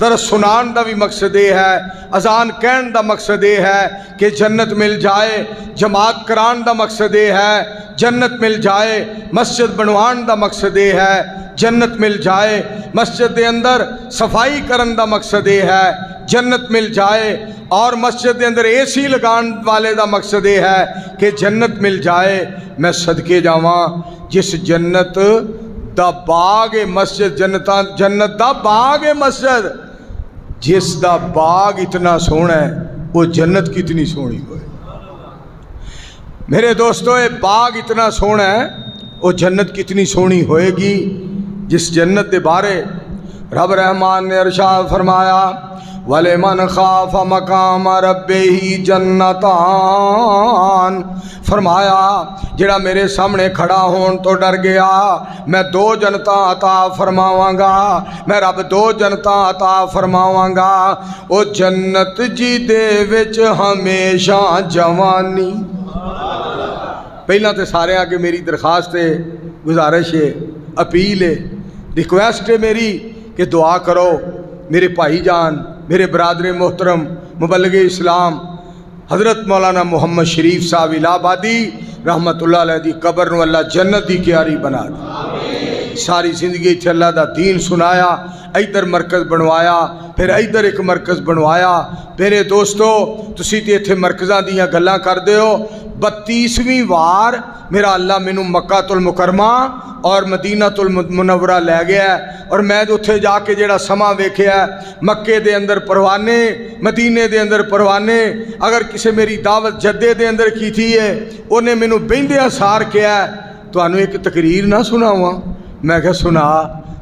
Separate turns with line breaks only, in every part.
درس سنان دا بھی مقصد یہ ہے، اذان کہن دا مقصد یہ ہے کہ جنت مل جائے، جماعت کران دا مقصد یہ ہے جنت مل جائے، مسجد بنوان دا مقصد یہ ہے جنت مل جائے، مسجد دے اندر صفائی کرن دا مقصد یہ ہے جنت مل جائے، اور مسجد دے اندر اے سی لگان والے دا مقصد یہ ہے کہ جنت مل جائے۔ میں صدقے جاواں جس جنت دا باغ مسجد، جنت دا باغ مسجد، جس دا باغ اتنا سونا ہے وہ جنت کتنی سونی ہوئے۔ میرے دوستو یہ باغ اتنا سونا ہے وہ جنت کتنی سونی ہوئے گی۔ جس جنت دے بارے رب رحمان نے ارشاد فرمایا وَلِمَنْ خَافَ مَقَامَ رَبِّهِ جَنَّتَانِ، فرمایا جڑا میرے سامنے کھڑا ہون تو ڈر گیا میں دو جنتاں عطا فرماواں گا، میں رب دو جنتاں عطا فرماواں گا، او جنت جی دے وچ ہمیشہ جوانی۔ پہلا تے سارے آگے میری درخواست ہے، گزارش ہے، اپیل ہے، ریکویسٹ ہے میری کہ دعا کرو میرے بھائی جان، میرے برادر محترم مبلغ اسلام حضرت مولانا محمد شریف صاحب الہ آبادی رحمت اللہ علیہ دی قبر نو اللہ جنت دی کیاری بنا دی۔ ساری زندگی اتھے اللہ دا دین سنایا، ادھر مرکز بنوایا، پھر ادھر ایک مرکز بنوایا۔ میرے دوستو تسی تے اتھے مرکزاں دیاں گلاں کر دے ہو، 32ویں وار میرا اللہ مینو مکہ المکرمہ اور مدینہ المنورہ لے گیا ہے، اور میں اتھے جا کے جڑا سما ویکھیا ہے، مکے دے اندر پروانے، مدینے دے اندر پروانے، اگر کسے میری دعوت جدے دے اندر کی تھی ہے انہیں مینو بہندیاں سار کیا ہے تو انہوں ایک تقریر نہ سنا ہوا، میں کہا سنا۔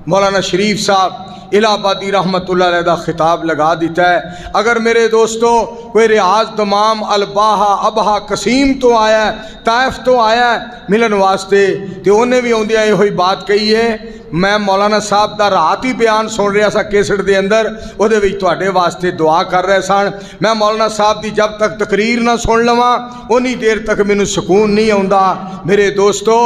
مولانا شریف صاحب الہ آبادی رحمت اللہ علیہ دا خطاب لگا دیتا ہے، اگر میرے دوستو کوئی ریاض دمام الباہا ابہا قسیم تو آیا ہے، طائف تو آیا ہے ملن واسطے، تو انہیں بھی ہوندیا یہ ہوئی بات کہی ہے۔ میں مولانا صاحب دا رات ہی بیان سن رہا سا کیسٹ دے اندر، وہ دے وچ تواڈے واسطے دعا کر رہے سن۔ میں مولانا صاحب دی جب تک تقریر نہ سن لواں انہی دیر تک مینوں سکون نہیں آوندا۔ میرے دوستو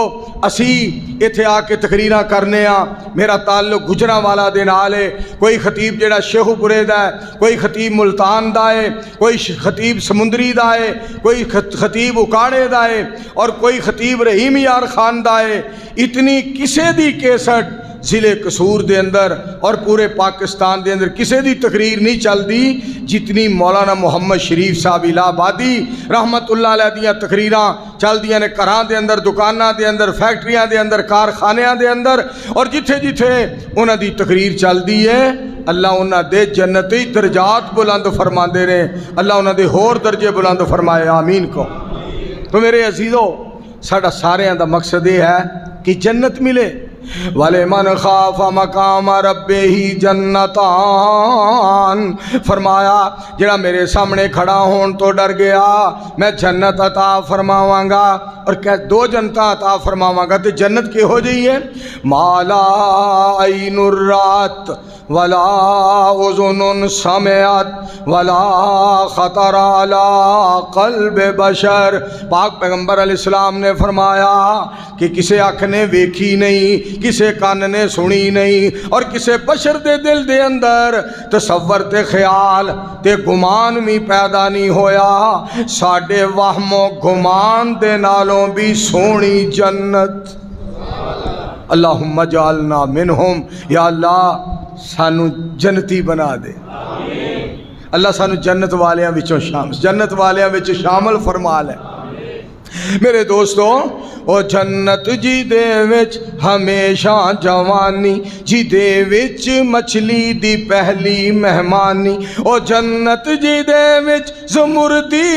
اسی ایتھے آ کے تقریراں کرنے ہاں، میرا تعلق گجراں دے نال ہے، کوئی خطیب جڑا شیخو پورے دا ہے، کوئی خطیب ملتان دا ہے، کوئی خطیب سمندری دا ہے، کوئی خطیب اکاڑے دا ہے، اور کوئی خطیب رحیم یار خان دا ہے۔ اتنی کسے دی کیسٹ ضلع قصور دے اندر اور پورے پاکستان دے اندر کسے دی تقریر نہیں چل دی جتنی مولانا محمد شریف صاحب الہ آبادی رحمت اللہ علیہ دیاں تقریراں چل دیاں نے، گھراں دے اندر، دکاناں دے اندر، فیکٹریاں دے اندر، کارخانیاں دے اندر، اور جتھے جتھے انہاں دی تقریر چل دی ہے اللہ انہاں دے جنتی درجات بلند فرما دے رہے، اللہ انہاں دے ہور درجے بلند فرمائے، آمین کو۔ تو میرے عزیزو ساڈا سارے دا مقصد یہ ہے کہ جنت ملے۔ وَلِمَنْ خَافَ مَقَامَ رَبِّهِ جَنَّتَانِ، فرمایا جڑا میرے سامنے کھڑا ہون تو ڈر گیا میں جنت عطا فرماواں گا، اور کہ دو جنتاں عطا فرماواں گا۔ تے جنت کی ہو جئی ہے مَا لَا عَيْنٌ رَأَتْ وَلَا أُذُنٌ سَمِعَتْ وَلَا خَطَرَ عَلَىٰ قَلْبِ بَشَرٍ۔ پاک پیغمبر علیہ السلام نے فرمایا کہ کسے آنکھ نے ویکھی نہیں، کسے کان نے سنی نہیں، اور کسے بشر دے دل دے اندر تصور تے خیال تے گمان بھی پیدا نہیں ہویا ساڈے وہم و گمان دے نالوں بھی سونی جنت۔ اللہم اجعلنا منہم، یا اللہ سانو جنتی بنا دے، اللہ سانو جنت والیاں وچوں شامل فرما لے۔ میرے دوستو او جنت جی دے وچ ہمیشہ جوانی، جی دے وچ مچھلی دی پہلی مہمانی، او جنت جی دے وچ زمردی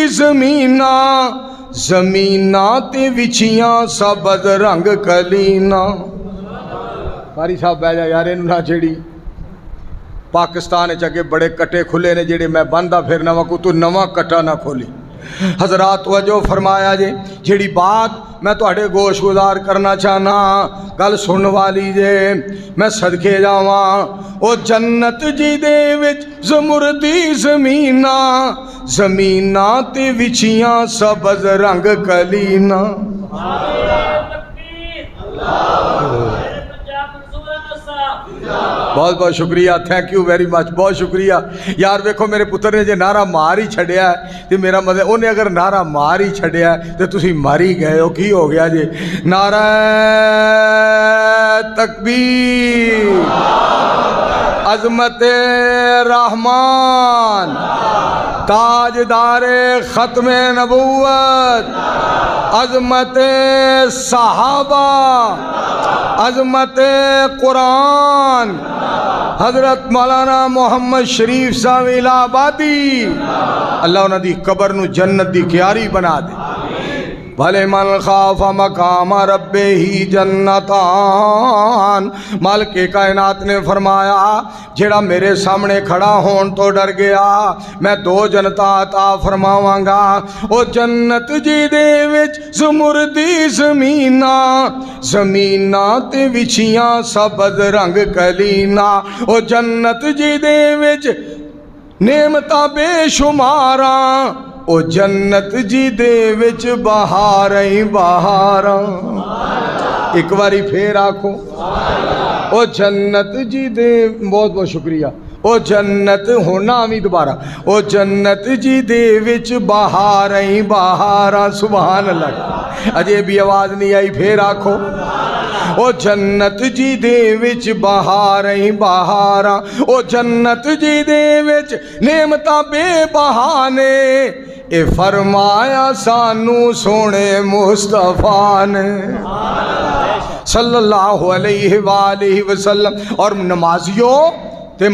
زمیناں تے وچھیاں سبز رنگ کلینا۔ قاری صاحب بہ جا یار انہوں نہ چھڑی، پاکستان اگے بڑے کٹے کھلے نے جڑے میں بندہ پھرنا وا کو تو نواں کٹا نہ کھولی۔ حضرات توجہ فرمایا جے، جیڑی بات میں تواڈے گوش گزار کرنا چاہنا گل سن والی جے، میں صدقے جاواں او جنت جی دے وچ زمردی زمیناں تے وچھیاں سبز رنگ کلینا۔ اللہ بہت بہت شکریہ، تھینک یو ویری مچ، بہت شکریہ یار۔ ویکھو میرے پتر نے جے نعرہ مار ہی چھڑیا ہے تو میرا مطلب انہیں اگر نعرہ مار ہی چھڑیا ہے تو تسی مر ہی گئے ہو، کی ہو گیا جی؟ نعرہ تکبیر، عظمت رحمان، تاجدار ختم نبوت، عظمت صحابہ، عظمت قرآن، حضرت مولانا محمد شریف صاحب الہ آبادی، اللہ انہاں دی قبر نو جنت دی کیاری بنا دے۔ بھلے من خاف مقام ربہ ہی جنتان، مالک کائنات نے فرمایا جیڑا میرے سامنے کھڑا ہون تو ڈر گیا میں دو جنتا عطا فرماواں گا۔ او جنت جی دے وچ زمردی زمیناں تے وچھیاں سبز رنگ کلینا، او جنت جی دے وچ نعمتاں بے شماراں، او جنت جی دے وچ بہاراں بہاراں، ایک باری پھر آکھو او جنت جی دے، بہت بہت شکریہ، او جنت ہونا بھی دوبارہ، او جنت جی دے وچ بہاراں بہاراں، سبحان اللہ، اجے بھی آواز نہیں آئی، پھر آکھو او جنت جی دے وچ بہاراں بہاراں، او جنت جی دے وچ نعمتاں بے بہانے، اے فرمایا سانو سونے مصطفیٰ نے صلی اللہ علیہ وآلہ وسلم۔ اور نمازیوں تے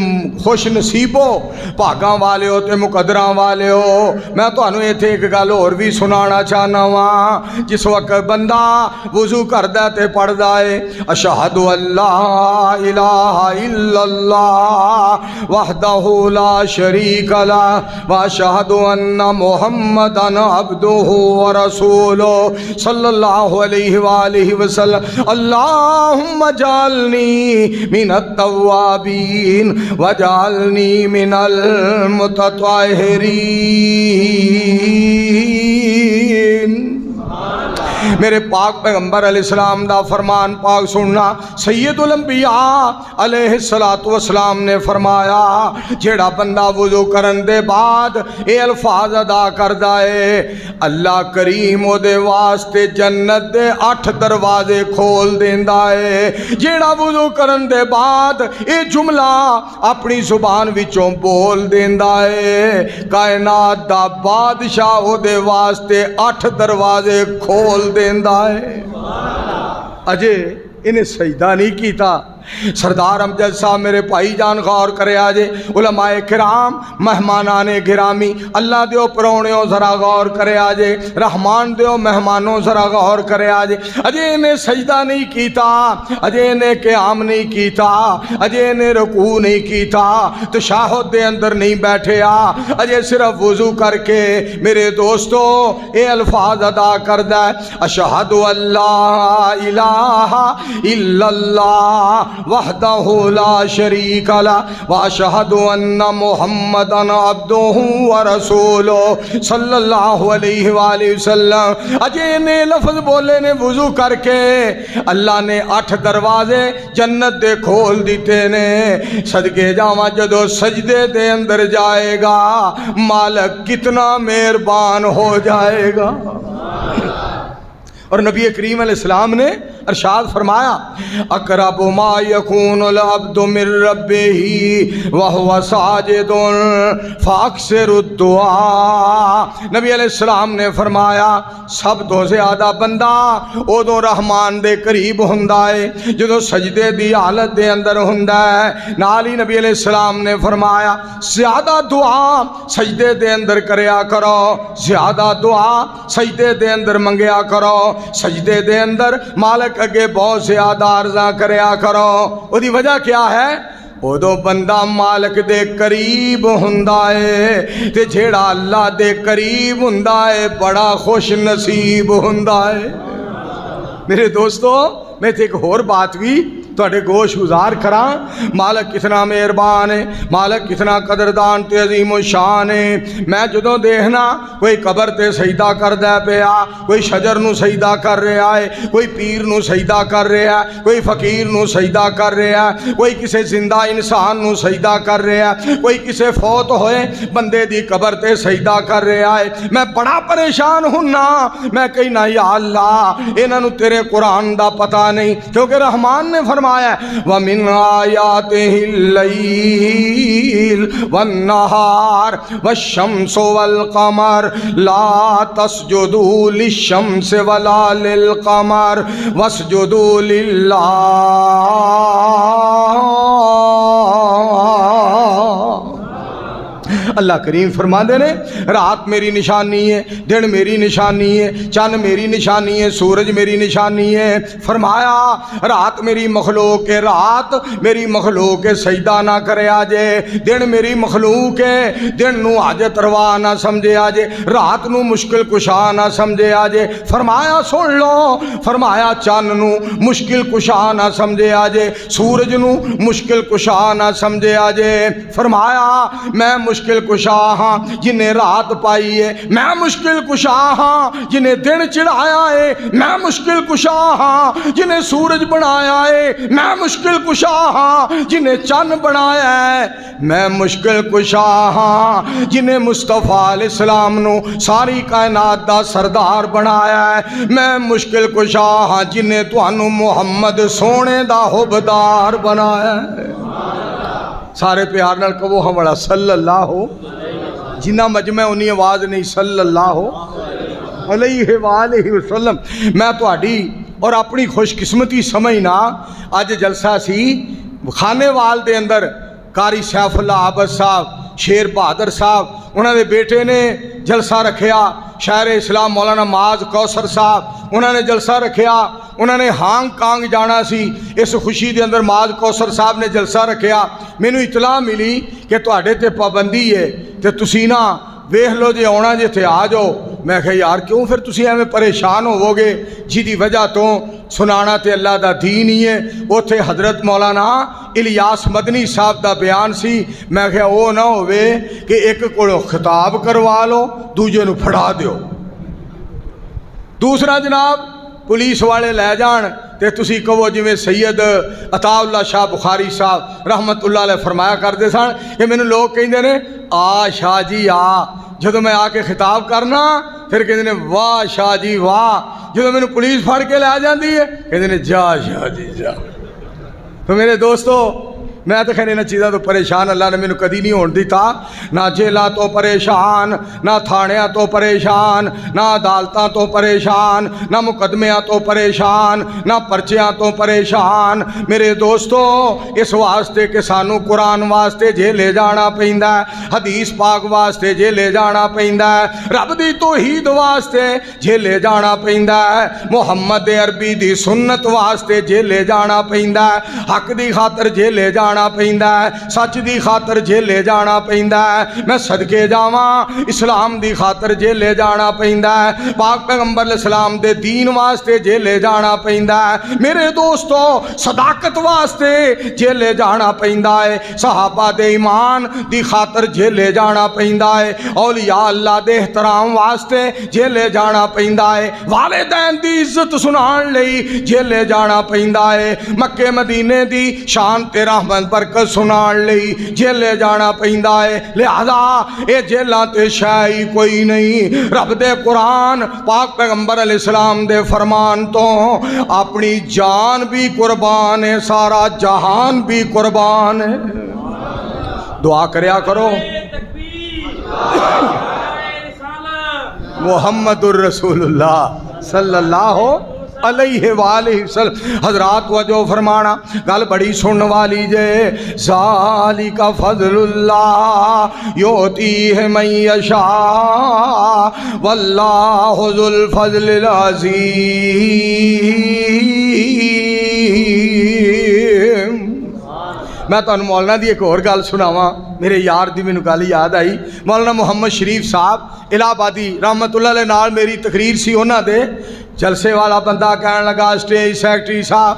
خوش نصیبو، بھاگاں والے ہو تے مقدراں والے ہو، میں تو انہوں ایتھے ایک گل اور بھی سنانا چاہنا ہوں۔ جس وقت بندہ وضو کردہ تے پڑھدا ہے اشہد اللہ الہ الا اللہ وحدہ لا شریک لہ واشہد ان محمدًا عبدہ ورسولہ صلی اللہ علیہ وآلہ وسلم، اللہم اجعلنی من التوابین وجعلنی من المتطہرین۔ میرے پاک پیغمبر علیہ السلام دا فرمان پاک سننا، سید الانبیاء علیہ السلام نے فرمایا جیڑا بندہ وضو کرن دے بعد اے الفاظ ادا کردا ہے، اللہ کریم او دے واسطے جنت دے 8 دروازے کھول دیندا ہے۔ جیڑا وضو کرن دے بعد اے جملہ اپنی زبان وچوں بول دیندا ہے، کائنات دا بادشاہ او دے واسطے 8 دروازے کھول دیندہ ہے۔ اجے انہیں سجدہ نہیں کیتا۔ سردار امجد صاحب میرے بھائی جان غور کرے آجے، علماء کرام مہمانان گرامی اللہ دیو پروڑیوں ذرا غور کرے آجے، رحمان دیو مہمانوں ذرا غور کرے آجے، اجے انہیں سجدہ نہیں کیتا، اجے انہیں قیام نہیں کیتا، اجے انہیں رکوع نہیں کیتا، تشہد دے اندر نہیں بیٹھے آ، اجے صرف وضو کر کے میرے دوستو اے الفاظ ادا کردہ ہے، اشہد اللہ الہ الا اللہ وحدہ لا شریک لہ واشہد ان محمدًا عبدہ ورسولہ صلی اللہ علیہ وآلہ وسلم۔ اجے نے لفظ بولے نے وضو کر کے اللہ نے 8 دروازے جنت دے کھول دیتے نے۔ صدقے جاواں جدو سجدے دے اندر جائے گا مالک کتنا مہربان ہو جائے گا۔ اور نبی کریم علیہ السلام نے ارشاد فرمایا اقرب ما یکون العبد من ربہ وہو ساجد فاکثر الدعاء۔ نبی علیہ السلام نے فرمایا سب تو زیادہ بندہ ادو رحمان دے قریب ہوندا ہے جدو سجدے دی حالت دے اندر ہوندا ہے۔ نال ہی نبی علیہ السلام نے فرمایا زیادہ دعا سجدے دے اندر کریا کرو، زیادہ دعا سجدے دے اندر منگیا کرو، سجدے دے اندر مالک اگے بہت زیادہ عرضاں کریا کرو۔ او دی وجہ کیا ہے؟ ادو بندہ مالک دے قریب ہوندا ہے تے جھیڑا اللہ دے قریب ہوندا ہے بڑا خوش نصیب ہوندا ہے۔ میرے دوستو میں تے ایک اور بات بھی تواڈے گوش گزار کراں مالک کتنا مہربان ہے مالک کتنا قدردان تے عظیم و شان ہے میں جدوں دیکھنا کوئی قبر تے سجدہ کردا پیا کوئی شجر نو سجدہ کر رہا ہے کوئی پیر نو سجدہ کر رہا ہے کوئی فقیر نو سجدہ کر رہا ہے کوئی کسی زندہ انسان نو سجدہ کر رہا ہے کوئی کسی فوت ہوئے بندے دی قبر تے سجدہ کر رہا ہے میں بڑا پریشان ہونا میں کہنا یا اللہ انہاں نو تیرے قرآن دا پتہ نہیں کیونکہ رحمان نے فرمایا ہے وَمِنْ آيَاتِهِ اللَّيْلُ وَالنَّهَارُ وَالشَّمْسُ وَالْقَمَرُ لَا تَسْجُدُوا لِلشَّمْسِ وَلَا لِلْقَمَرِ وَاسْجُدُوا لِلَّهِ اللہ کریم فرما دے نے رات میری نشانی ہے دن میری نشانی ہے چند میری نشانی ہے سورج میری نشانی ہے فرمایا رات میری مخلوق ہے رات میری مخلوق ہے سجدہ نہ کرے آجے دن میری مخلوق ہے دن نو حاجت روا نہ سمجھے آجے رات نو مشکل کشا نہ سمجھے آجے فرمایا سن لو فرمایا چند نو مشکل کشا نہ سمجھے آجے سورج نو مشکل کشا نہ سمجھے آجے فرمایا میں مشکل کشا ہاں جنہیں رات پائی ہے میں مشکل کشا ہاں جنہیں دن چڑھایا ہے میں مشکل کشا ہاں جنہیں سورج بنایا ہے میں مشکل کشا ہاں جنہیں چند بنایا ہے میں مشکل کشا ہاں جنہیں مصطفیٰ علیہ السلام نو ساری کائنات دا سردار بنایا ہے میں مشکل کشا ہاں جنہیں تانوں محمد سونے دا حبدار بنایا ہے سارے پیار نال کہو ہمارا صلی اللہ جنہ مجمع انہی آواز نہیں صلی اللہ علیہ وآلہ وسلم میں تہاڈی اور اپنی خوش قسمتی سمجھنا اج جلسہ سی خانے وال دے اندر قاری سیف اللہ عابد صاحب شیر بہادر صاحب انہوں نے بیٹے نے جلسہ رکھیا شاعر اسلام مولانا معاذ کوثر صاحب انہوں نے جلسہ رکھیا انہوں نے ہانگ کانگ جانا سی اس خوشی دے اندر معاذ کوثر صاحب نے جلسہ رکھیا مینوں اطلاع ملی کہ تواڈے تے پابندی ہے تے تسی نہ ویکھ لو جے آنا جے تھے آ جاؤ میں کہا یار کیوں پھر تسی ایویں پریشان ہوو گے جی وجہ تو سنانا تے اللہ دا دین ہی ہے اوتھے حضرت مولانا الیاس مدنی صاحب دا بیان سی میں کہا او نہ ہوئے کہ ایک کو خطاب کروا لو دوجے نو پھڑا دیو دوسرا جناب پولیس والے لے جان تے تسی کہو جی میں سید عطا اللہ شاہ بخاری صاحب رحمت اللہ علیہ فرمایا کرتے سن کہ میں نے لوگ کہیں نے آ شاہ جی آ جدو میں آ کے خطاب کرنا پھر کہتے ہیں واہ شاہ جی واہ جدو میں نے پولیس پھڑ کے لے جاندی ہے کہتے ہیں جا شاہ جی جا تو میرے دوستو میں تو خیر انہاں چیزاں تو پریشان اللہ نے مینوں کدی نہیں ہون دیتا نہ جیلاں تو پریشان نہ تھانیاں تو پریشان نہ عدالتاں تو پریشان نہ مقدمیاں تو پریشان نہ پرچیاں تو پریشان میرے دوستو اس واسطے کہ سانو قرآن واسطے جیلے جانا پیندا ہے حدیث پاک واسطے جیلے جانا پیندا ہے رب دی توحید واسطے جیلے جانا پیندا ہے محمد عربی دی سنت واسطے جیلے جانا پیندا ہے حق دی خاطر جیلے جانا پیندا ہے سچ دی خاطر جیلے جانا پیندا ہے میں صدقے جاواں اسلام دی خاطر جیلے جانا پیندا ہے پاک پیغمبر علیہ السلام دے دین واسطے جیلے جانا پیندا ہے میرے دوستو صداقت واسطے جیلے جانا پیندا ہے صحابہ دے ایمان دی خاطر جیلے جانا پیندا ہے اولیاء اللہ دے احترام واسطے جیلے جانا پیندا ہے والدین دی عزت سنان لئی جیلے جانا پیندا ہے مکے مدینے دی شان تے رحمت برکت سنان لئی جیلے جانا پیندا ہے لہذا اے جیلاں تے شائی کوئی نہیں رب دے قرآن پاک پیغمبر علیہ السلام دے فرمان تو اپنی جان بھی قربان ہے سارا جہان بھی قربان ہے دعا کریا کرو محمد الرسول اللہ صلی اللہ علیہ وآلہ وسلم حضرات وجہ فرمانا گل بڑی سن والی جے ذالک فضل اللہ یؤتیہ من یشاء واللہ ذو الفضل العظیم میں تو مولانا دی ایک اور گل سناواں میرے یار دی مینوں گل یاد آئی مولانا محمد شریف صاحب الہ آبادی رحمت اللہ علیہ نال میری تقریر سی انہاں دے جلسے والا بندہ کہنے لگا اسٹیج سیکٹری صاحب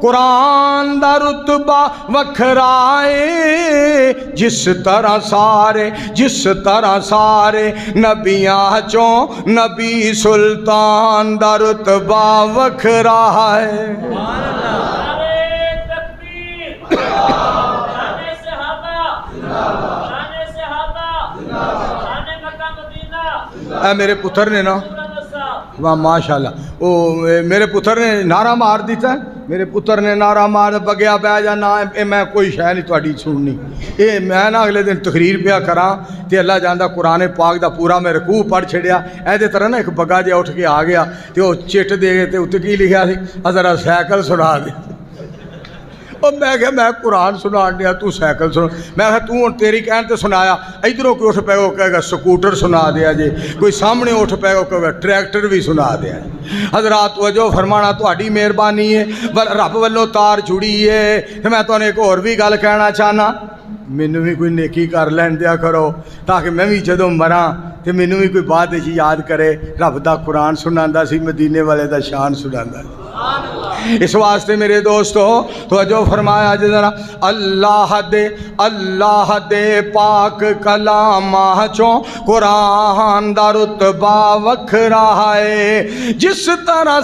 قرآن دا رتبہ وکھرائے جس طرح سارے نبیاں چوں نبی سلطان دا رتبہ وکھرائے اے میرے پتر نے نا واہ ماشاءاللہ او میرے پتر نے نعرہ مار دیتا ہے میرے پتر نے نعرہ مار بگیا بہ جا نہ میں کوئی شے نہیں تہاڈی سننی اے میں نہ اگلے دن تقریر پیا کراں تے اللہ جاندا قرآن پاک دا پورا میں رکوع پڑھ چھڑیا اے دے طرح نا ایک بگا جہا اٹھ کے آ گیا تے او چٹ دے تے اوتے کی لکھیا سی ذرا سائیکل سنا دے اور میں کہا میں قرآن سنان دیا تو سائیکل سنا میں کہا تو تیری کہن تے سنایا ادھروں کوئی اٹھ پائے گا کہے گا سکوٹر سنا دیا جی کوئی سامنے اٹھ پائے گا کہے گا ٹریکٹر بھی سنا دیا جی حضرات توجہ فرمانا تہاڈی مہربانی ہے رب والوں تار جڑی ہے تے میں تانوں ایک اور بھی گل کہنا چاہنا مینوں بھی کوئی نیکی کر لین دیا کرو تاکہ میں بھی جدوں مراں تے مینوں بھی کوئی بعد وچ یاد کرے رب دا قرآن سناندا سی مدینے والے دا شان سناندا سی اس واسطے میرے دوستو توجہ فرمایا جذرا اللہ دے پاک کلام چوں قرآن دا رتبہ وکھرا ہے جس طرح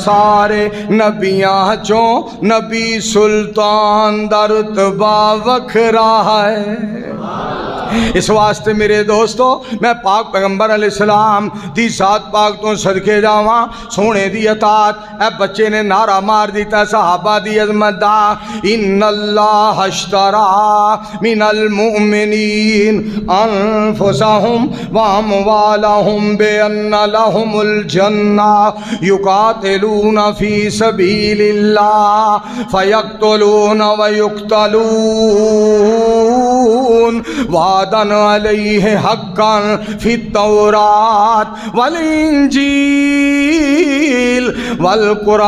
سارے نبیاں چوں نبی سلطان دا رتبہ وکھرا ہے اس واسطے میرے دوستو میں پاک پیغمبر علیہ السلام دی ذات پاک تو صدقے جاواں سونے دی اطاعت اے بچے نے نعرہ مار دیتا صحابہ دی عظمت دا ان اللہ اشترا من المؤمنین انفسہم واموالہم بان لہم الجنہ یقاتلون فی سبیل اللہ فیقتلون ویقتلون وعدا علیہ حقا فی التورات والانجیل والقرآن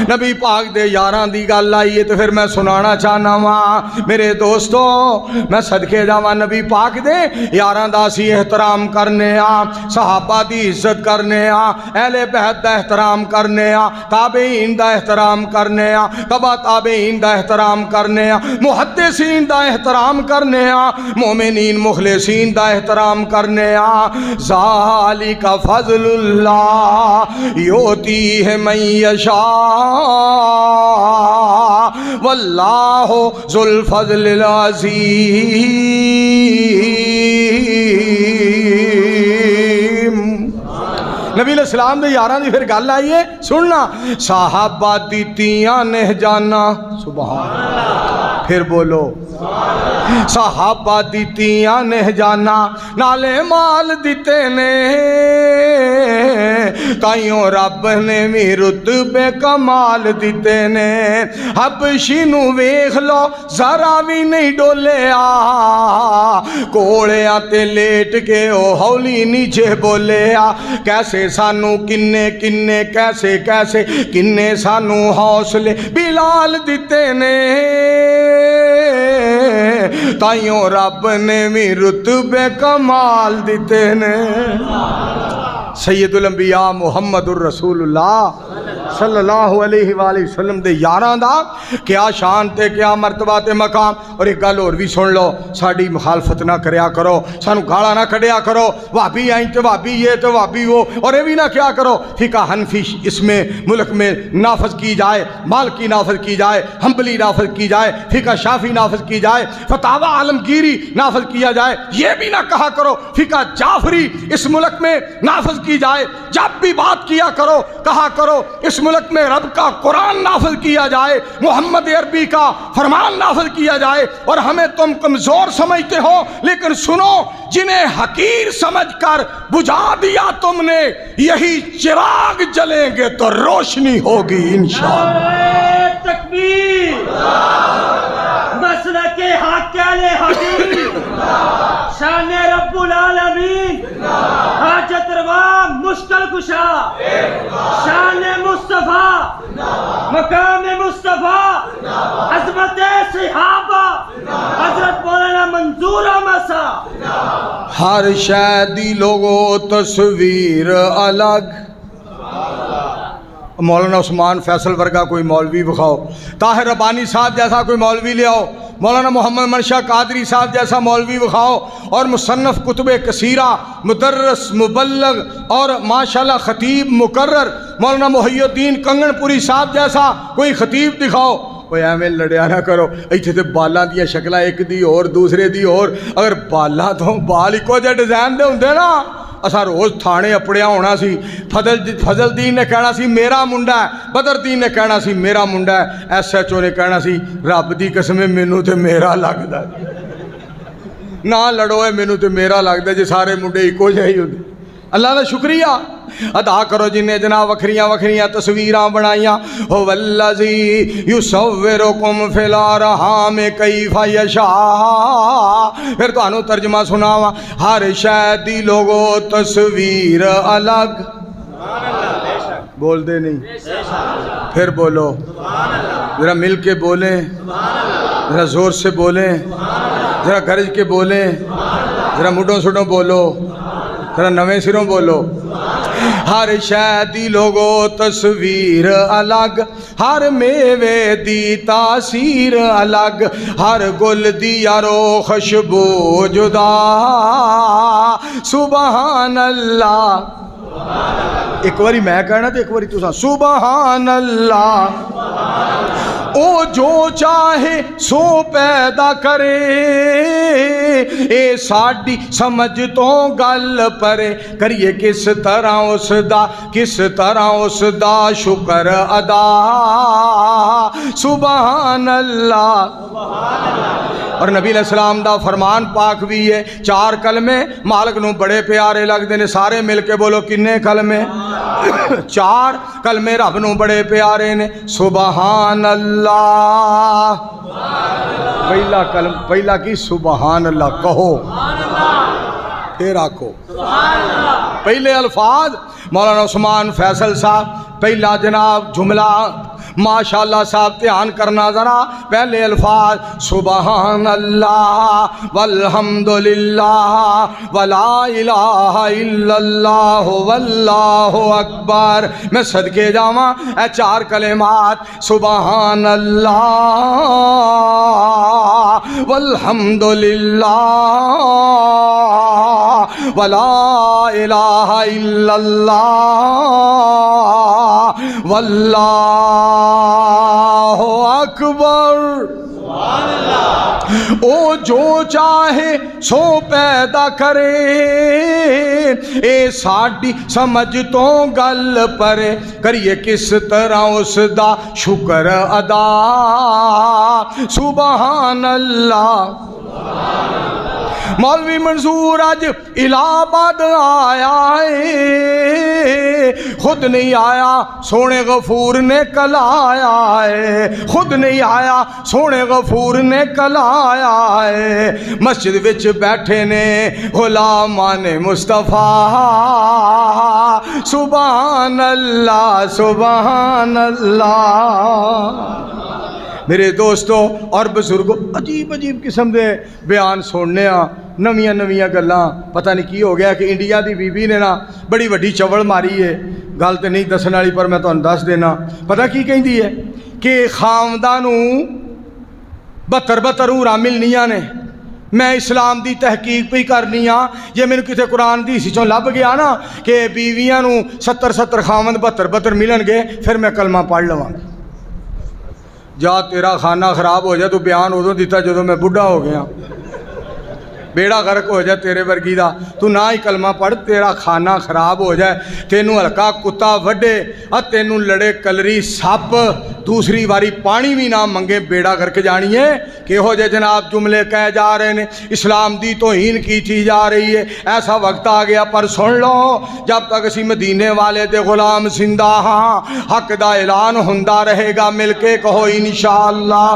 نبی پاک دے یاراں دی گل آئی ہے تو پھر میں سنانا چاہنا ہاں میرے دوستو میں صدقے جاواں نبی پاک دے یاراں دا اسی احترام کرنے ہاں صحابہ دی عزت کرنے ہاں اہل بیت دا احترام کرنے ہاں تابعین دا احترام کرنے ہاں تبع تابعین دا احترام کرنے ہاں محدثین دا احترام کرنے ہاں مومنین مخلصین دا احترام کرنے ہاں ذالک فضل اللہ یؤتیہ من یشاء واللہ ذو الفضل العظیم نبی علیہ السلام دے یاراں دی پھر گل آئی ہے سننا صحابہ دیتیاں نے جانا سبحان اللہ پھر بولو صحابہ دیتیاں نے جانا نالے مال دیتے نے تائیوں رب نے بھی رتبے کمال دیتے نے حبشی نو ویکھ لو ذرا بھی نہیں ڈولیا کوڑیاں تے لیٹ کے او ہولی نیچے بولیا کیسے سانو کنے کیسے کنے سانو حوصلے بلال دیتے نے تائیوں رب نے بھی رتبے کمال دیتے نے سید الانبیاء محمد الرسول اللہ صلی اللہ علیہ وآلہ وسلم دے یاراں دا کیا شان تے کیا مرتبہ تے مقام اور ایک گل اور بھی سن لو ساڑی مخالفت نہ کریا کرو سانو گالا نہ کھڑیا کرو وہابی آئیں تے وہابی یہ تے وہابی وہ اور یہ بھی نہ کیا کرو فقہ حنفی اس میں ملک میں نافذ کی جائے مالکی نافذ کی جائے حنبلی نافذ کی جائے فقہ شافی نافذ کی جائے فتاوی عالمگیری نافذ کیا جائے یہ بھی نہ کہا کرو فقہ جعفری اس ملک میں نافذ کی جائے جب بھی بات کیا کرو کہا کرو اس ملک میں رب کا قرآن نافذ کیا جائے محمد عربی کا فرمان نافذ کیا جائے اور ہمیں تم کمزور سمجھتے ہو لیکن سنو جنہیں حقیر سمجھ کر بجھا دیا تم نے یہی چراغ جلیں گے تو روشنی ہوگی انشاءاللہ
تکبیر مسلک حق حدیث شان رب العالمین حاجت روا مشکل کشا شان مصطفیٰ مقام مصطفیٰ عظمت صحابہ حضرت مولانا منظور احمد صاحب.
ہر شے دی لوگو تصویر الگ. مولانا عثمان فیصل ورگا کوئی مولوی بخاؤ، طاہر ربانی صاحب جیسا کوئی مولوی لے آؤ، مولانا محمد منشا قادری صاحب جیسا مولوی بخاؤ، اور مصنف کتب کثیرہ، مدرس، مبلغ اور ماشاءاللہ خطیب مقرر مولانا محی الدین کنگن پوری صاحب جیسا کوئی خطیب دکھاؤ. کوئی ایویں لڑیا نہ کرو. ایتھے تے بالاں دیا شکلاں ایک دی اور دوسرے دی اور، اگر بالاں تو بال ایکو جہے ڈیزائن دے ہوندے نا، اسا روز تھانے اپڑیا ہونا سی. فضل دین نے کہنا سی میرا منڈا ہے، بدر دین نے کہنا سی میرا منڈا ہے، ایس ایچ او نے کہنا سی رب دی قسم مینوں تے میرا لگدا ہے. نہ لڑو اے مینوں تے میرا لگدا جے سارے منڈے ایکو جہے ہی ہوندے. اللہ دا شکریہ ادا کرو جن نے جناب وکھریاں وکھریاں تصویراں بنائیاں. هو الذی یصورکم فی الارحام کیف یشاء. پھر تانوں ترجمہ سناواں. ہر شے دی لوگو تصویر الگ. بول دے نہیں، پھر بولو ذرا مل کے بولیں، ذرا زور سے بولیں، ذرا گرج کے بولیں، ذرا مڈوں سڈوں بولو، ذرا نویں سروں بولو. ہر شے دی لوگو تصویر الگ، ہر میوے دی تاثیر الگ، ہر گل دی یارو خوشبو جدا. سبحان اللہ. ایک باری میں کہنا تو ایک باری تساں. سبحان اللہ. او جو چاہے سو پیدا کرے، اے ساڈی سمجھ تو گل پرے. کریے کس طرح اس دا شکر ادا. سبحان اللہ. اور نبی علیہ السلام دا فرمان پاک بھی ہے. 4 کلمے مالک نو بڑے پیارے لگتے ہیں. سارے مل کے بولو کنے کلمے؟ 4 کلمے رب نو بڑے پیارے نے. سبحان اللہ. پہلا کی سبحان اللہ کہو، پھر آکھو. پہلے الفاظ مولانا عثمان فیصل صاحب. پہلا جناب جملہ ماشاءاللہ صاحب دھیان کرنا ذرا. پہلے الفاظ سبحان اللہ والحمدللہ ولا الہ الا اللہ واللہ اکبر. میں صدقے جاواں اے 4 کلمات سبحان اللہ والحمدللہ ولا الہ الا اللہ واللہ اکبر. او جو چاہے سو پیدا کرے، اے ساڈی سمجھ تو گل پرے. کریے کس طرح اس دا شکر ادا. سبحان اللہ. مولوی منظور آج الہ آباد آیا ہے، خود نہیں آیا سونے غفور نے کلایا ہے. خود نہیں آیا سونے غفور نے کلایا ہے. مسجد وچ بیٹھے نے غلامان مصطفیٰ. سبحان اللہ سبحان اللہ. میرے دوستو اور بزرگوں، عجیب عجیب قسم دے بیان سننے ہاں، نویاں نویاں گلاں. پتہ نہیں کی ہو گیا کہ انڈیا دی بی بی نے نا بڑی وڈی چوڑ ماری ہے. گل تے نہیں دسن والی پر میں تانوں دس دینا. پتہ کی کہندی ہے کہ خامدانوں 72 عمریں ملنیاں نے. میں اسلام دی تحقیق پہ کرنی ہاں. جے مینوں کتے قرآن دی حدیث چوں لب گیا نا کہ بیویاں نوں 70 خامد 72 ملن گے، پھر میں کلمہ پڑھ لواں. جا تیرا خانہ خراب ہو جائے. تو بیان ادو دیتا جدو میں بڑھا ہو گیا. بیڑا غرق ہو جائے تیرے ورگی دا. تو نہ ہی کلمہ پڑھ، تیرا کھانا خراب ہو جائے. تینوں ہلکا کتا وڈے تینوں لڑے کلری سپ، دوسری واری پانی بھی نہ منگے، بیڑا کر کے جانی ہے. کہ ہو جائے جناب جملے کہہ جا رہے ہیں، اسلام دی توہین کی تھی جا رہی ہے. ایسا وقت آ گیا پر سن لو، جب تک اسی مدینے والے دے غلام زندہ ہاں، حق دا اعلان ہوندا رہے گا. مل کے کہو انشاءاللہ.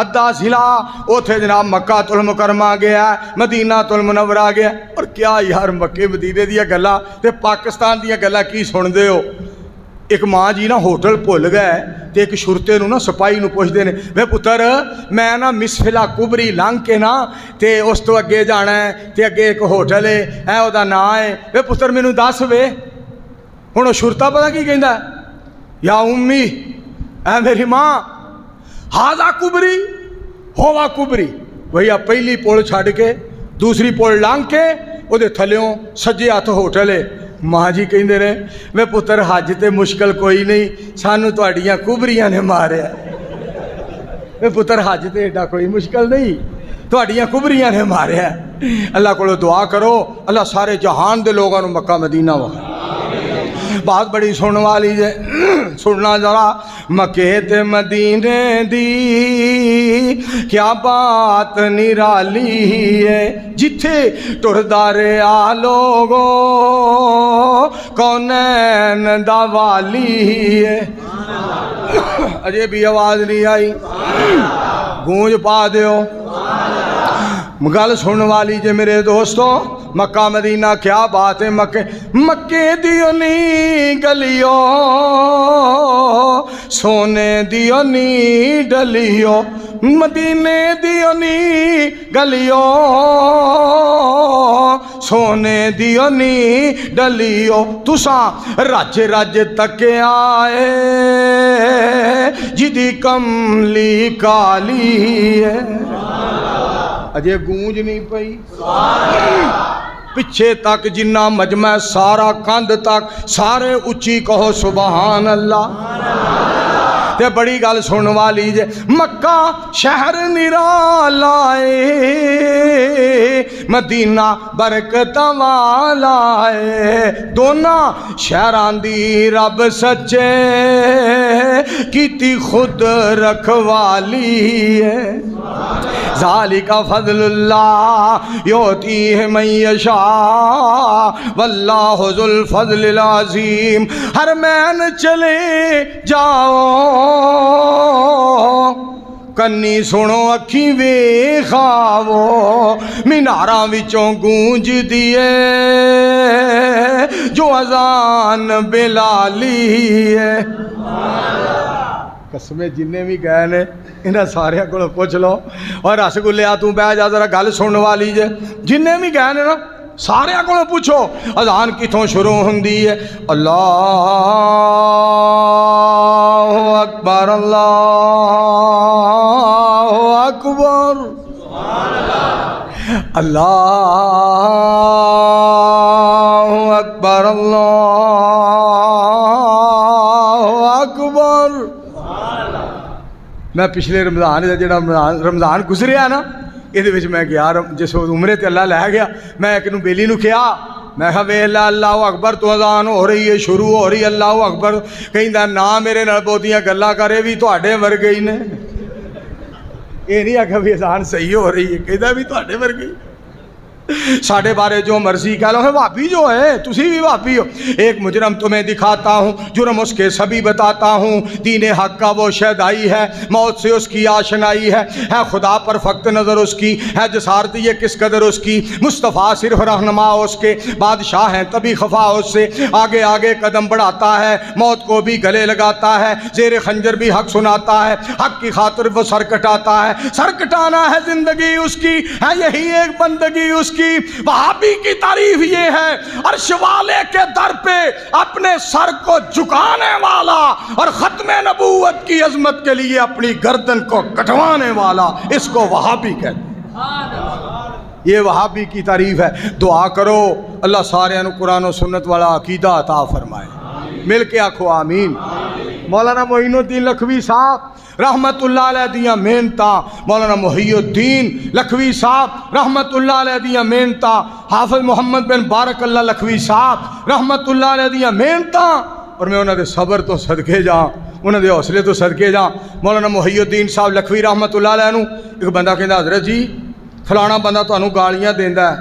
ادھا ضلع اوتھے جناب مکہ المکرمہ گیا مدینہ المنورہ گیا. اور کیا یار مکے مدینے دیا گلاں تے پاکستان دیا گلاں کی سن دے ہو. ایک ماں جی نا ہوٹل بھول گئے تے ایک شرتے نو نا سپاہی نو پوچھتے ہیں وے پتر میں نا مسفلا کبری لنگ کے نا تے اس تو اگے جانا ہے تے اگے ایک ہوٹل ہے او دا نام ہے وے پتر مینوں دس وے. ہن شرتا پتہ کی کہندا ہے یا امی اے میری ماں ہاذا کبری ہوا کبری. بھیا پہلی پل چھڈ کے دوسری پل لنگ کے او دے تھلیوں سجے ہاتھ ہوٹل ہے. ماں جی کہندے نے میں پتر حج تے مشکل کوئی نہیں سانو تہاڈیاں کبریاں نے ماریا. میں پتر حج تے ایڈا کوئی مشکل نہیں تہاڈیاں کبریاں نے ماریا. اللہ کو دعا کرو اللہ سارے جہان دے لوگاں نو مکہ مدینہ وکھا. بات بڑی سننے والی ہے سننا ذرا. مکے تے مدینے دی کیا بات نرالی ہے جتھے ٹردا رہیا لوگو کونین دا والی ہے. اجے بھی آواز نہیں آئی گونج پا دیو. گل سننے والی جے میرے دوستو مکہ مدینہ کیا بات ہے. مکے دیو نی گلیو سونے دیو نی ڈلیو مدینے دیو نی گلیو سونے دیو نی ڈلیو. تساں رج رج تک آئے جدی کملی کالی ہے. اجے گونج نہیں پئی پیچھے تک جنہ مجمع سارا کندھ تک سارے اچھی کہو سبحان اللہ. تے بڑی گل سن والی جے مکہ شہر نرالا ہے مدینہ برکتاں والا ہے. دونوں شہران دی رب سچے کیتی خود رکھوالی ہے. ذالک فضل اللہ یؤتیہ من یشاء واللہ ذو الفضل العظیم. حرمین چلے جاؤ کنی سنو اکھی ویکھاو میناراں وچوں گونج دیے جو اذان بلالی ہے. قسمیں جننے بھی گئے نے انہاں سارے کو پوچھ لو. اور رس گلیا تو بہ جا ذرا گل سن والی جے جننے بھی گئے نے نا سارے کو پوچھو اذان کتوں شروع ہوندی ہے. اللہ اکبر اللہ اکبر اللہ اکبر اللہ اکبر. میں پچھلے رمضان جڑا رمضان گزریا نا یہ میں گیا جس عمرے تے اللہ لے گیا میں ایک نو بیلی نو کیا میں کہا وے اللہ اکبر تو اذان ہو رہی ہے شروع ہو رہی ہے اللہ اکبر کہندا نا میرے نال بہتیاں گلاں کرے بھی تواڈے ورگے ہی نے. یہ نہیں آکھا بھی اذان صحیح ہو رہی ہے کہندا بھی تواڈے ورگے ہی. ساڑھے بارے جو مرضی کہہ لو ہے وہابی جو ہے تسی بھی وہابی ہو. ایک مجرم تمہیں دکھاتا ہوں جرم اس کے سبھی بتاتا ہوں. دین حق کا وہ شہدائی ہے موت سے اس کی آشنائی ہے خدا پر فقط نظر اس کی ہے جسارت یہ کس قدر اس کی. مصطفیٰ صرف رہنما اس کے بادشاہ ہیں تبھی خفا اس سے آگے آگے قدم بڑھاتا ہے موت کو بھی گلے لگاتا ہے زیر خنجر بھی حق سناتا ہے حق کی خاطر وہ سر کٹاتا ہے. سر کٹانا ہے زندگی اس کی ہے یہی ایک بندگی اس کی. وہابی کی تعریف یہ ہے عرش والے کے در پہ اپنے سر کو جھکانے والا اور ختم نبوت کی عظمت کے لیے اپنی گردن کو کٹوانے والا اس کو وہابی کہتے ہیں. یہ وہابی کی تعریف ہے. دعا کرو اللہ سارے انو قرآن و سنت والا عقیدہ عطا فرمائے. مل کے آکھو آمین. مولانا معین الدین لکھوی صاحب رحمت اللہ علیہ دیاں محنتاں مولانا محی الدین لکھوی صاحب رحمت اللہ علیہ دیاں محنتاں حافظ محمد بن بارک اللہ لکھوی صاحب رحمت اللہ علیہ دیاں محنتاں اور میں انہوں نے صبر تو صدقے جاں انہوں نے حوصلے تو صدقے جاں. مولانا محی الدین صاحب لکھوی رحمت اللہ علیہ نو ایک بندہ کہندا حضرت جی فلانا بندہ تانوں گالیاں دیندا ہے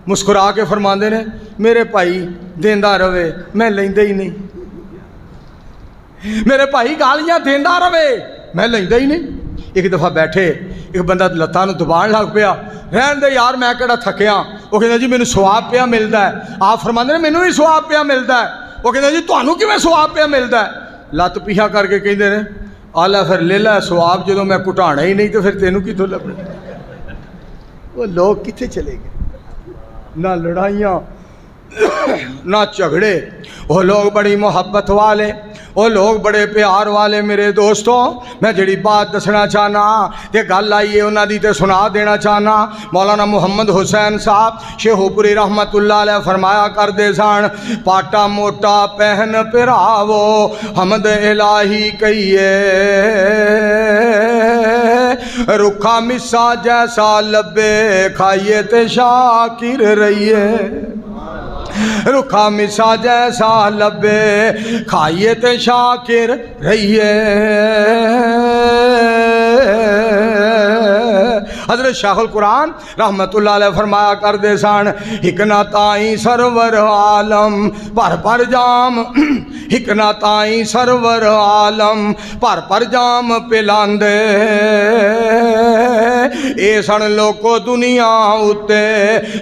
مسکرا کے فرماندے نے میرے بھائی دیندا رہے میں لیندے ہی نہیں. میرے بھائی گالیاں دینا رہے، میں لینا ہی نہیں۔ ایک دفعہ بیٹھے، ایک بندہ لتاں نوں دبان لگ پیا، رہن دے یار میں کہڑا تھکیا، وہ کہتا جی مینوں ثواب پیا ملتا ہے۔ آپ فرماندے نے مینوں بھی ثواب پیا ملتا ہے۔ وہ کہتا جی تانوں کیویں ثواب پیا ملتا ہے؟ لت پیچھا کر کے کہندے نے آلا پھر لے لا ثواب، جدوں میں کٹانا ہی نہیں تو پھر تینوں کتوں لبنا؟ وہ لوگ کتنے چلے گئے؟ نہ لڑائیاں نہ جھگڑے، وہ لوگ بڑی محبت والے، وہ لوگ بڑے پیار والے۔ میرے دوستوں میں جڑی بات دسنا چاہنا کہ گل آئی ہے انہاں دی تے سنا دینا چاہنا۔ مولانا محمد حسین صاحب شیخو پوری رحمت اللہ علیہ فرمایا کردے سن، پاٹا موٹا پہن پراوو حمد الہی کہیے، رکھا مسا جیسا لبے کھائیے تے شاکر رہیے، رکھا مسا جیسا لبے کھائیے تے شاکر رہیے۔ حضرت شیخ القرآن رحمت اللہ علیہ فرمایا کردے سن، ہکنا تائیں سرور عالم پر پر جام، ہکنا تائیں سرور عالم پر پر جام پلاندے، اے سن لوکو دنیا اتے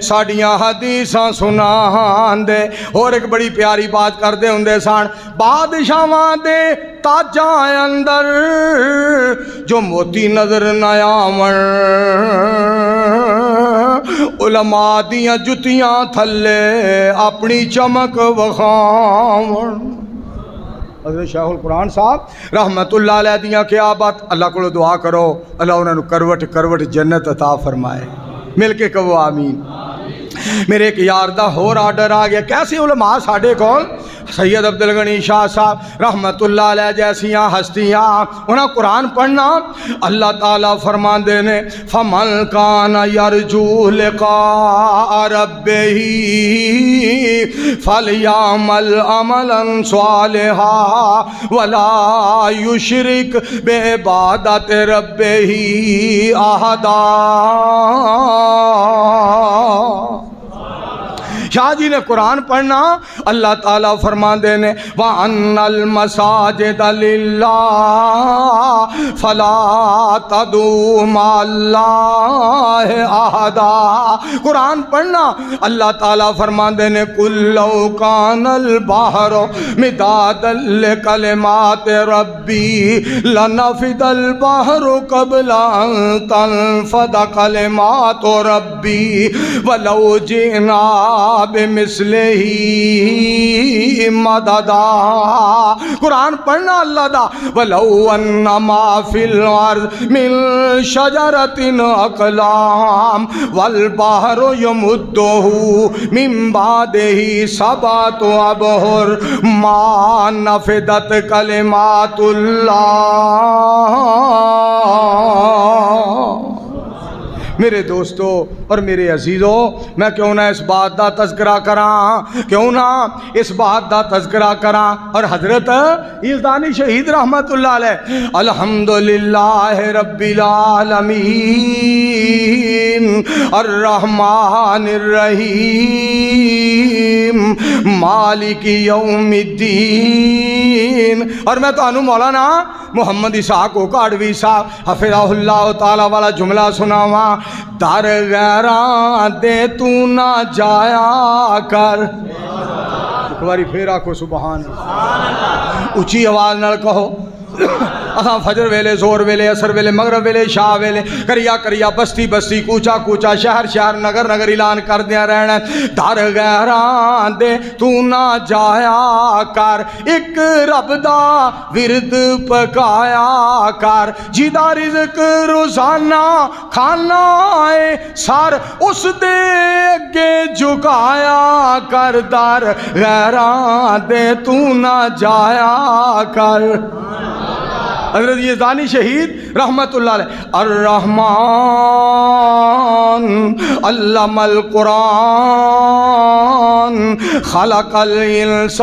ساڑیاں حدیثاں سنان دے۔ اور ایک بڑی پیاری بات کردے ہوندے سن، بادشاہاں دے تاجاں اندر جو موتی نظر نہ آون، علماء دیاں جتیاں تھلے اپنی چمک وکھاون۔ حضرت شیخ القرآن صاحب رحمت اللہ علیہ دیاں کیا بات، اللہ کو دعا کرو اللہ انہوں نے کروٹ کروٹ جنت عطا فرمائے، مل کے کہو آمین۔ میرے ایک یار دا ہور آرڈر آ گیا، کیسے علماء ساڑھے کون سید عبدالغنی شاہ صاحب رحمت اللہ علیہ جیسیاں ہستیاں، انہاں قرآن پڑھنا اللہ تعالیٰ فرمان دینے، فَمَنْ كَانَ يَرْجُو لِقَاءَ رَبِّهِ فَلْيَعْمَلْ عَمَلًا صَالِحًا وَلَا يُشْرِكْ بِعِبَادَةِ رَبِّهِ أَحَدًا۔ شاہ جی نے قرآن پڑھنا، اللہ تعالیٰ فرمان دینے وَأَنَّ الْمَسَاجِدَ لِلَّهِ فَلَا تَدْعُوا مَعَ اللَّهِ أَحَدًا۔ قرآن پڑھنا، اللہ تعالیٰ فرمان دینے قُلْ لَوْ كَانَ الْبَحْرُ مِدَادًا لِكَلِمَاتِ رَبِّي لَنَفِدَ الْبَحْرُ قَبْلَ أَن تَنفَدَ كَلِمَاتُ رَبِّي وَلَوْ جِئْنَا بمثلہ مددا۔ قرآن پڑھنا اللہ دا، وَلَوْ أَنَّ مَا فِي الْأَرْضِ مِن شَجَرَةٍ أَقْلَامٌ وَالْبَحْرُ يَمُدُّهُ مِن بَعْدِهِ سَبْعَةُ أَبْحُرٍ مَا نَفِدَتْ كَلِمَاتُ اللَّهِ۔ میرے دوستو اور میرے عزیزو، میں کیوں نہ اس بات دا تذکرہ کراں، کیوں نہ اس بات دا تذکرہ کراں۔ اور حضرت یزدانی شہید رحمت اللہ علیہ الحمدللہ رب العالمین الرحمن الرحیم مالک یوم الدین۔ اور میں تو انو مولانا محمد اسحاق کوکاڑوی صاحب حفظہ اللہ تعالیٰ والا جملہ سناواں، در غیران دے تو نہ جایا کر۔ ایک باری پھر آکھو سبحان اللہ، اونچی آواز نال کہو۔ اساں فجر ویلے، زور ویلے، عصر ویلے، مغرب ویلے، شاہ ویلے، کریا کریا، بستی بستی، کوچا کوچا، شہر شہر، نگر نگر اعلان کر دیا رہنا، در غیران دے تو نہ جایا کر، ایک رب دا ورد پکایا کر، جیدہ رزق روزانہ کھانا ہے، سر اس دے اگے جھکایا کر، در غیران دے تو نہ جایا کر۔ حضرت یزدانی شہید رحمت اللہ علیہ الرحمن علم القرآن خلق الانسان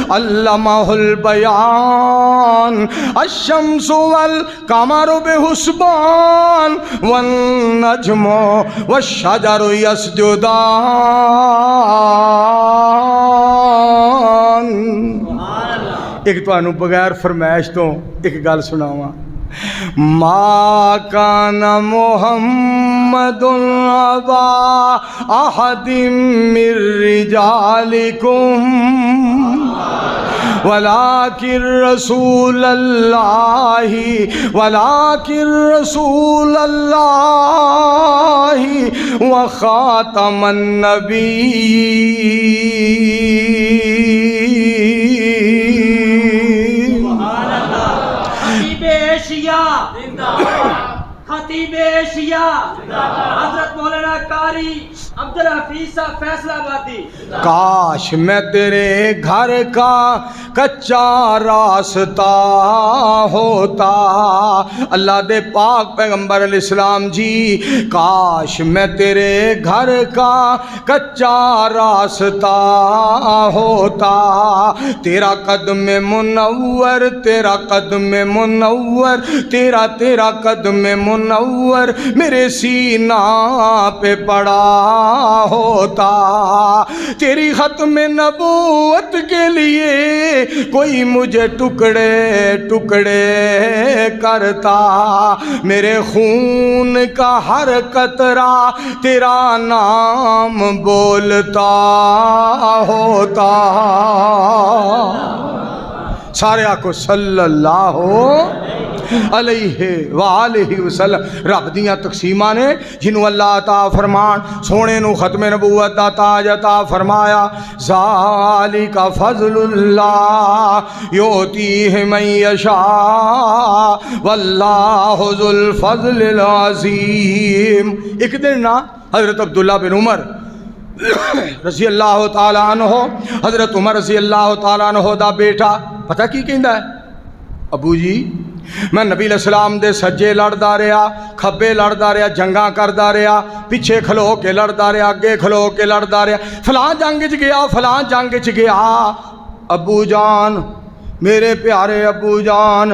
علمہ البیان الشمس والقمر بحسبان والنجم والشجر یسجدان۔ ایک تو بغیر فرمائش تو ایک گل سناواں ما کان محمد ابا احد من رجالکم ولکن رسول اللہ وخاتم النبیین۔
خطیب ایشیا حضرت مولانا قاری عبدالحفیظ صاحب فیصلہ آبادی۔
کاش میں تیرے گھر کا کچا راستہ ہوتا، اللہ دے پاک پیغمبر علیہ السلام جی، کاش میں تیرے گھر کا کچا راستہ ہوتا، تیرا قدم منور، تیرا قدم منور، تیرا قدم منور میرے سینہ پہ پڑا ہوتا، تیری ختم نبوت کے لیے کوئی مجھے ٹکڑے ٹکڑے کرتا، میرے خون کا ہر قطرہ تیرا نام بولتا ہوتا۔ سارے آکو صلی اللہ علیہ وآلہ وسلم۔ رب دیاں تقسیمہ نے جنہوں اللہ عطا فرمان سونے نو ختم نبوت دا تاج عطا فرمایا، ذالک فضل اللہ یؤتیہ من یشاء واللہ ذو الفضل العظیم۔ ایک دن نا حضرت عبداللہ بن عمر رضی اللہ تعالیٰ عنہ، حضرت عمر رضی اللہ تعالیٰ عنہ دا بیٹا پتہ کی کہندا ہے، ابو جی میں نبی علیہ السلام دے سجے لڑدا رہا، کھبے لڑدا رہا، جنگاں کردا رہا، پیچھے کھلو کے لڑدا رہا، اگے کھلو کے لڑدا رہا، فلاں جنگ چ گیا، فلاں جنگ چ گیا۔ ابو جان، میرے پیارے ابو جان،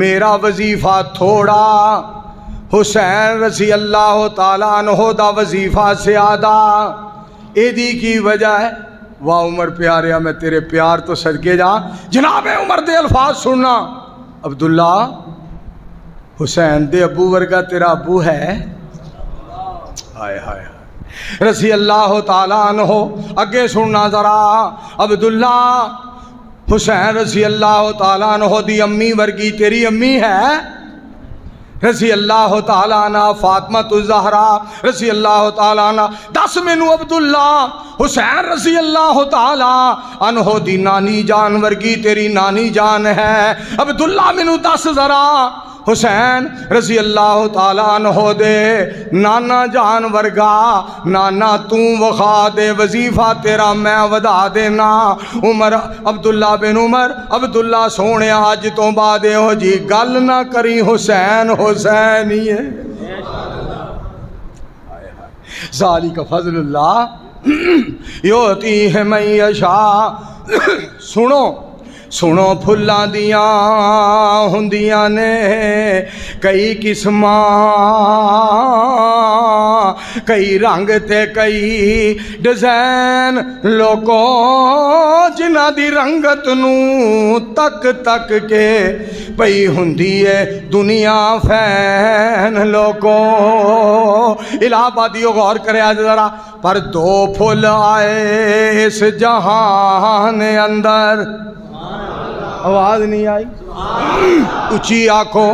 میرا وظیفہ تھوڑا، حسین رضی اللہ تعالیٰ عنہ دا وظیفہ زیادہ، ایدی کی وجہ ہے۔ واہ عمر پیاریا، میں تیرے پیار تو صدقے جا، جناب عمر دے الفاظ سننا، عبداللہ حسین دے ابو ورگا تیرا ابو ہے؟ ہائے ہائے رضی اللہ تعالیٰ عنہ۔ اگے سننا ذرا، عبداللہ حسین رضی اللہ تعالیٰ عنہ دی امی ورگی تیری امی ہے؟ رضی اللہ تعالیٰ عنہ فاطمہ الزہرا رضی اللہ تعالیٰ عنہ۔ دس مینو عبداللہ حسین رضی اللہ تعالیٰ عنہ دی نانی جان ورگی تیری نانی جان ہے؟ عبداللہ مینو دس ذرا حسین رضی اللہ تعالیٰ عنہ دے نانا جان ورگا نانا تو وخا دے، وظیفہ تیرا میں ودا دینا۔ عمر عبداللہ بن عمر، عبداللہ سونے آج تو بعد ہو جی گل نہ کری، حسین حسین ہی ہے۔ ذالک فضل اللہ یؤتیہ من یشاء۔ سنو سنو پھلاں دیاں ہندیاں نے کئی قسماں، کئی رنگ تے کئی ڈیزائن، لوکوں جنہ دی رنگت نو تک تک کے پئی ہندی ہے دنیا فین۔ لوکوں الہ آبادیو غور کرے آج ذرا، پر دو پھول آئے اس جہان اندر، آواز نہیں آئی، اچھی آنکھوں،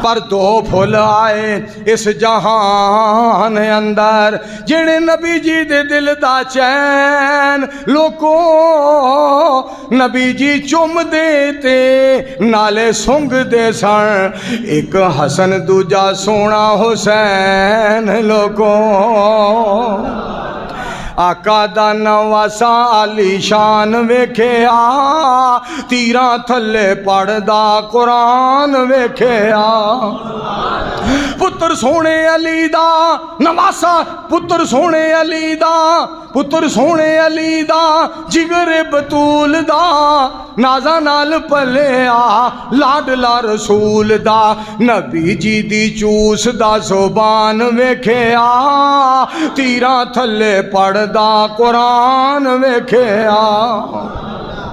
پر دو پھول آئے اس جہان اندر، جڑے نبی جی دے دل دا چین لوکو نبی جی چوم دے تے نالے سنگ دے سن، ایک حسن دوجا سونا حسین لوکو۔ آقا دا نواسا علی شان ویکھیا، تیراں تھلے پڑھدا قرآن ویکھیا، پتر سونے علی دا نواسا، پتر سونے علی دا، پتر سونے علی دا، جگر بطول دا، نازا نال پلیا لاڈلا رسول دا، نبی جی دی چوس دا زبان ویکھیا، تیراں تھلے پڑھ دا قرآن ویکھیا۔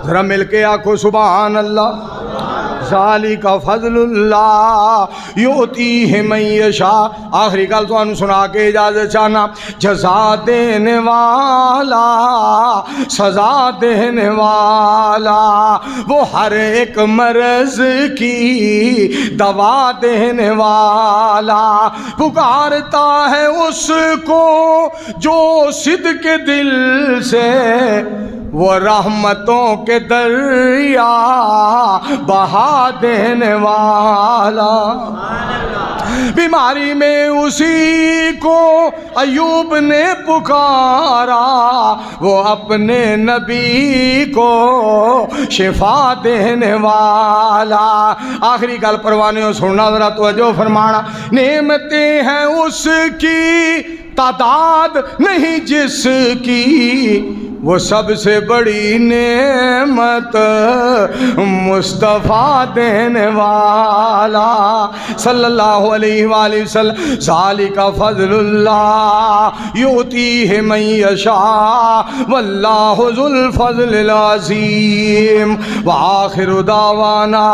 ذرا مل کے آکھو سبحان اللہ۔ ذالک فضل اللہ یؤتیہ من یشاء۔ آخری گل تانوں سنا کے اجازت چاہنا، جزا دینے والا سزا دینے والا، وہ ہر ایک مرض کی دوا دینے والا، پکارتا ہے اس کو جو صدق دل سے، وہ رحمتوں کے دریا بہا دینے والا۔ بیماری میں اسی کو ایوب نے پکارا، وہ اپنے نبی کو شفا دینے والا۔ آخری گل پروانیوں سننا ذرا توجہ فرمانا، نعمتیں ہیں اس کی تعداد نہیں جس کی، وہ سب سے بڑی نعمت مصطفیٰ دینے والا صلی اللہ علیہ وآلہ وسلم۔ ذالک فضل اللہ یؤتیہ من یشاء واللہ ذو الفضل العظیم۔ وآخر دعوانا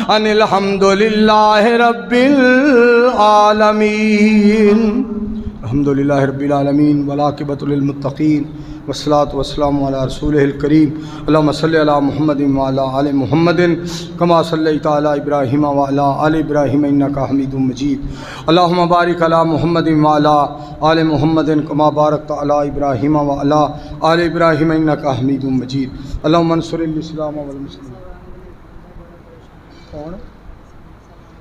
ان الحمد للہ رب العالمین۔ الحمدللہ رب العالمین والعاقبۃ للمتقین والصلاة والسلام علی رسولہ الکریم۔ اللہم صلی علی محمد وعلی آل محمد کما صلیت علی ابراہیم وعلی آل ابراہیم انکا حمید مجید۔ اللہم بارک علی محمد وعلی آل محمد کما بارکت علی ابراہیم وعلی آل ابراہیم انکا حمید مجید۔ اللہم انصر الاسلام والمسلمین۔ کون؟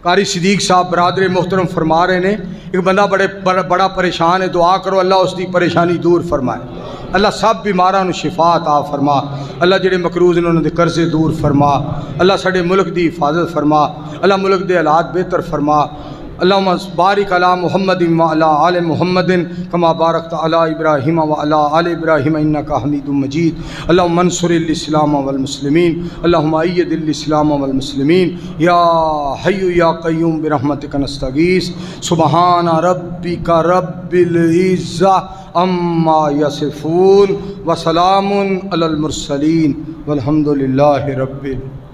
قاری صدیق صاحب برادر محترم فرما رہے نے، ایک بندہ بڑا پریشان ہے، دعا کرو اللہ اس کی پریشانی دور فرمائے، اللہ سب بیماراں نو شفا عطا فرما، اللہ جڑے مقروض نے انہاں دے قرضے دور فرما، اللہ ساڈے ملک دی حفاظت فرما، اللہ ملک دے حالات بہتر فرما۔ اللہم بارک علی محمد وعلی آل محمد کما بارکت علی ابراہیم وعلی آل ابراہیم انکا حمید مجید۔ اللہم انصر الاسلام والمسلمین، اللہم اید الاسلام والمسلمین، یا حی یا قیوم برحمتک نستغیث۔ سبحان ربک رب العزہ عما یصفون وسلام علی المرسلین والحمد للہ رب العالمین۔